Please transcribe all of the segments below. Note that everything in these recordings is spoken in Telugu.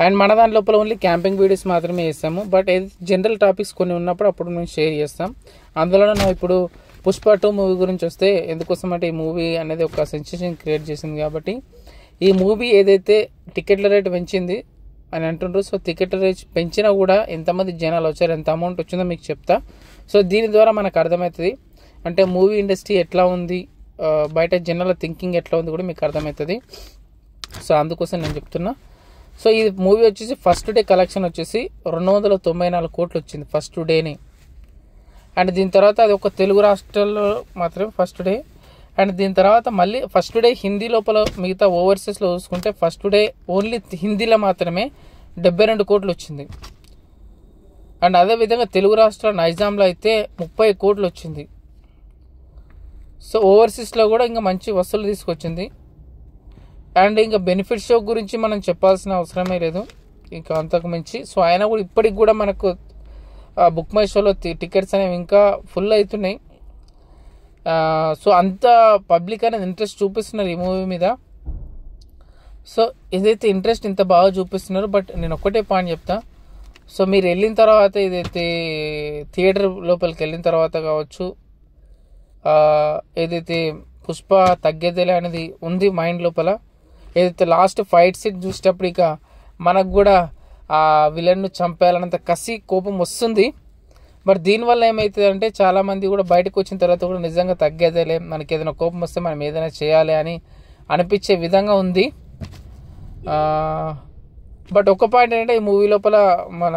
అండ్ మన దాని లోపల ఓన్లీ క్యాంపింగ్ వీడియోస్ మాత్రమే చేస్తాము. బట్ జనరల్ టాపిక్స్ కొన్ని ఉన్నప్పుడు అప్పుడు మేము షేర్ చేస్తాం. అందులో నా ఇప్పుడు పుష్ప 2 మూవీ గురించి వస్తే, ఎందుకోసం అంటే ఈ మూవీ అనేది ఒక సెన్సేషన్ క్రియేట్ చేసింది. కాబట్టి ఈ మూవీ ఏదైతే టికెట్ల రేట్ పెంచింది అని అంటుండ్రు. సో టికెట్ల రేట్ పెంచినా కూడా ఎంతమంది జనాలు వచ్చారు, ఎంత అమౌంట్ వచ్చిందో మీకు చెప్తా. సో దీని ద్వారా మనకు అర్థమవుతుంది అంటే మూవీ ఇండస్ట్రీ ఎట్లా ఉంది, బయట జనాల థింకింగ్ ఎట్లా ఉంది కూడా మీకు అర్థమవుతుంది. సో అందుకోసం నేను చెప్తున్నా. సో ఈ మూవీ వచ్చేసి ఫస్ట్ డే కలెక్షన్ వచ్చేసి 294 కోట్లు వచ్చింది ఫస్ట్ డేని. అండ్ దీని తర్వాత అది ఒక తెలుగు రాష్ట్రాల్లో మాత్రమే ఫస్ట్ డే. అండ్ దీని తర్వాత మళ్ళీ ఫస్ట్ డే హిందీ లోపల మిగతా ఓవర్సీస్లో చూసుకుంటే ఫస్ట్ డే ఓన్లీ హిందీలో మాత్రమే 72 కోట్లు వచ్చింది. అండ్ అదేవిధంగా తెలుగు రాష్ట్రాల నైజాంలో అయితే 30 కోట్లు వచ్చింది. సో ఓవర్సీస్లో కూడా ఇంకా మంచి వసూలు తీసుకొచ్చింది. అండ్ ఇంకా బెనిఫిట్ షో గురించి మనం చెప్పాల్సిన అవసరమే లేదు ఇంకా అంతకు మించి. సో ఆయన కూడా ఇప్పటికి కూడా మనకు బుక్ మై షోలో టికెట్స్ అనేవి ఇంకా ఫుల్ అవుతున్నాయి. సో అంత పబ్లిక్ అనేది ఇంట్రెస్ట్ చూపిస్తున్నారు ఈ మూవీ మీద. సో ఏదైతే ఇంట్రెస్ట్ ఇంత బాగా చూపిస్తున్నారు. బట్ నేను ఒక్కటే పాయింట్ చెప్తా. సో మీరు వెళ్ళిన తర్వాత ఏదైతే థియేటర్ లోపలికి వెళ్ళిన తర్వాత కావచ్చు, ఏదైతే పుష్ప తగ్గేదేలే అనేది ఉంది మైండ్ లోపల, ఏదైతే లాస్ట్ ఫైట్ సీట్ చూసేటప్పుడు ఇక మనకు కూడా ఆ విలన్ను చంపేయాలన్నంత కసి కోపం వస్తుంది. బట్ దీనివల్ల ఏమవుతుంది అంటే చాలామంది కూడా బయటకు వచ్చిన తర్వాత కూడా నిజంగా తగ్గేదేలే, మనకి ఏదైనా కోపం వస్తే మనం ఏదైనా చేయాలి అని అనిపించే విధంగా ఉంది. బట్ ఒక పాయింట్ ఏంటంటే ఈ మూవీ లోపల మన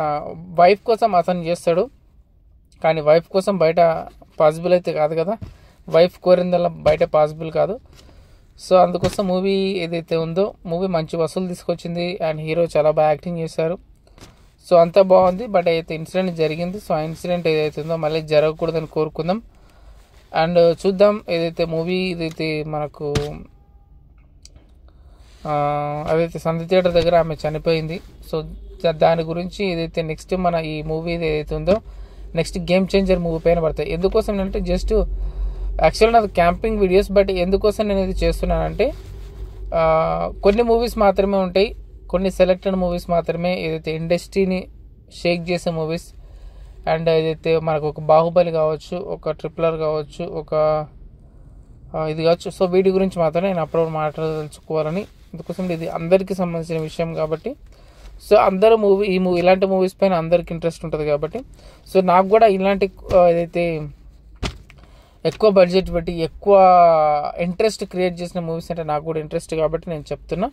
వైఫ్ కోసం అతను చేస్తాడు, కానీ వైఫ్ కోసం బయట పాసిబుల్ అయితే కాదు కదా, వైఫ్ కోరిందల్లా బయట పాసిబుల్ కాదు. సో అందుకోసం మూవీ ఏదైతే ఉందో మూవీ మంచి వసూలు తీసుకొచ్చింది. అండ్ హీరో చాలా బాగా యాక్టింగ్ చేశారు. సో అంతా బాగుంది. బట్ అయితే ఇన్సిడెంట్ జరిగింది. సో ఆ ఇన్సిడెంట్ ఏదైతే ఉందో మళ్ళీ జరగకూడదని కోరుకుందాం. అండ్ చూద్దాం ఏదైతే మూవీ ఏదైతే మనకు అదైతే సంధి థియేటర్ దగ్గర ఆమె చనిపోయింది. సో దాని గురించి ఏదైతే నెక్స్ట్ మన ఈ మూవీ ఏదైతే ఉందో నెక్స్ట్ గేమ్ చేంజర్ మూవీ పైన పడతాయి. ఎందుకోసం అంటే జస్ట్ యాక్చువల్గా నాది క్యాంపింగ్ వీడియోస్. బట్ ఎందుకోసం నేను ఇది చేస్తున్నానంటే కొన్ని మూవీస్ మాత్రమే ఉంటాయి, కొన్ని సెలెక్టెడ్ మూవీస్ మాత్రమే ఏదైతే ఇండస్ట్రీని షేక్ చేసే మూవీస్. అండ్ ఏదైతే మనకు ఒక బాహుబలి కావచ్చు, ఒక ట్రిపులర్ కావచ్చు, ఒక ఇది కావచ్చు. సో వీటి గురించి మాత్రమే నేను అప్పుడు మాట్లాడదలుచుకోవాలని, అందుకోసం ఇది అందరికీ సంబంధించిన విషయం కాబట్టి. సో అందరూ ఇలాంటి మూవీస్ పైన అందరికి ఇంట్రెస్ట్ ఉంటుంది కాబట్టి. సో నాకు కూడా ఇలాంటి ఏదైతే ఎక్కువ బడ్జెట్ పెట్టి ఎక్కువ ఇంట్రెస్ట్ క్రియేట్ చేసిన మూవీస్ అంటే నాకు కూడా ఇంట్రెస్ట్ కాబట్టి నేను చెప్తున్నా.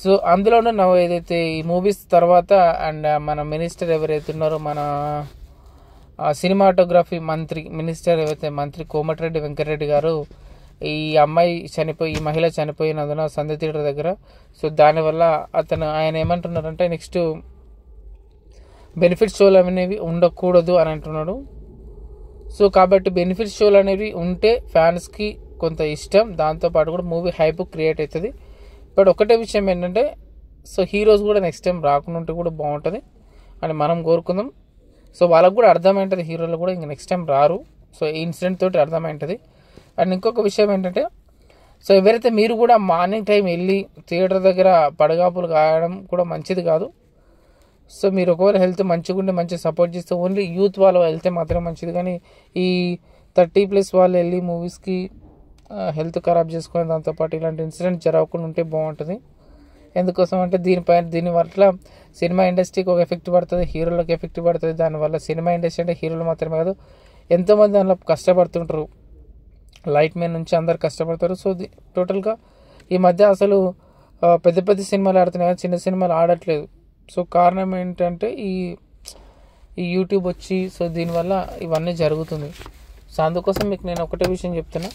సో అందులోనూ నా ఏదైతే ఈ మూవీస్ తర్వాత అండ్ మన మినిస్టర్ ఎవరైతే ఉన్నారో మన సినిమాటోగ్రఫీ మినిస్టర్ ఏవైతే మంత్రి కోమటిరెడ్డి వెంకటరెడ్డి గారు, ఈ ఈ మహిళ చనిపోయినందున సంధి థియేటర్ దగ్గర. సో దానివల్ల ఆయన ఏమంటున్నారంటే నెక్స్ట్ బెనిఫిట్ షోలు అనేవి ఉండకూడదు అని అంటున్నాడు. సో కాబట్టి బెనిఫిట్ షోలు అనేవి ఉంటే ఫ్యాన్స్కి కొంత ఇష్టం, దాంతోపాటు కూడా మూవీ హైప్ క్రియేట్ అవుతుంది. బట్ ఒకటే విషయం ఏంటంటే సో హీరోస్ కూడా నెక్స్ట్ టైం రాకుండా ఉంటే కూడా బాగుంటుంది అని మనం కోరుకుందాం. సో వాళ్ళకు కూడా అర్థమైంటుంది, హీరోలు కూడా ఇంక నెక్స్ట్ టైం రారు. సో ఈ ఇన్సిడెంట్ తోటి అర్థమైంటుంది. అండ్ ఇంకొక విషయం ఏంటంటే సో ఎవరైతే మీరు కూడా మార్నింగ్ టైం వెళ్ళి థియేటర్ దగ్గర పడగాపులు కాయడం కూడా మంచిది కాదు. సో మీరు ఒకవేళ హెల్త్ మంచిగా ఉండి మంచి సపోర్ట్ చేస్తే ఓన్లీ యూత్ వాళ్ళు వెళ్తే మాత్రమే మంచిది, కానీ ఈ 30+ వాళ్ళు వెళ్ళి మూవీస్కి హెల్త్ ఖరాబ్ చేసుకునే దాంతోపాటు ఇలాంటి ఇన్సిడెంట్ జరగకుండా ఉంటే బాగుంటుంది. ఎందుకోసం అంటే దీని వల్ల సినిమా ఇండస్ట్రీకి ఒక ఎఫెక్ట్ పడుతుంది, హీరోలకు ఎఫెక్ట్ పడుతుంది. దానివల్ల సినిమా ఇండస్ట్రీ అంటే హీరోలు మాత్రమే కాదు, ఎంతోమంది దానిలో కష్టపడుతుంటారు, లైట్ మ్యాన్ నుంచి అందరు కష్టపడతారు. సో టోటల్గా ఈ మధ్య అసలు పెద్ద పెద్ద సినిమాలు ఆడుతున్నాయి కానీ చిన్న సినిమాలు ఆడట్లేదు. సో కారణం ఏంటంటే ఈ యూట్యూబ్ వచ్చి సో దీనివల్ల ఇవన్నీ జరుగుతుంది. సో అందుకోసం మీకు నేను ఒకటే విషయం చెప్తున్నా,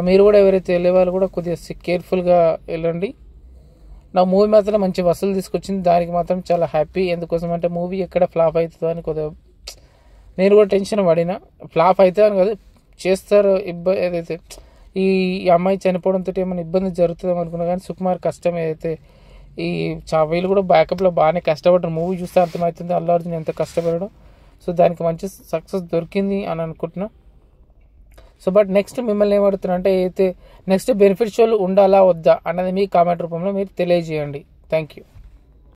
మీరు కూడా ఎవరైతే వెళ్ళే వాళ్ళు కూడా కొద్దిగా కేర్ఫుల్గా వెళ్ళండి. నా మూవీ మాత్రం మంచి వసూలు తీసుకొచ్చింది, దానికి మాత్రం చాలా హ్యాపీ. ఎందుకోసం అంటే మూవీ ఎక్కడ ఫ్లాప్ అవుతుందో అని కొద్దిగా నేను కూడా టెన్షన్ పడినా. ఫ్లాప్ అవుతుందో అని కాదు, చేస్తారు ఏదైతే ఈ అమ్మాయి చనిపోవడంతో ఏమైనా ఇబ్బంది జరుగుతుందేమో అనుకున్నా, కానీ సుకుమార్ కష్టం ఏదైతే వీళ్ళు కూడా బ్యాకప్లో బాగానే కష్టపడ్డారు. మూవీ చూస్తే అర్థమవుతుంది అల్లు అర్జున్ ఎంత కష్టపడడం. సో దానికి మంచి సక్సెస్ దొరికింది అని అనుకుంటున్నా. సో బట్ నెక్స్ట్ మిమ్మల్ని ఏమడుతున్నా అంటే అయితే నెక్స్ట్ బెనిఫిట్ షోలు ఉండాలా వద్దా అన్నది మీ కామెంట్ రూపంలో మీరు తెలియజేయండి. Thank you.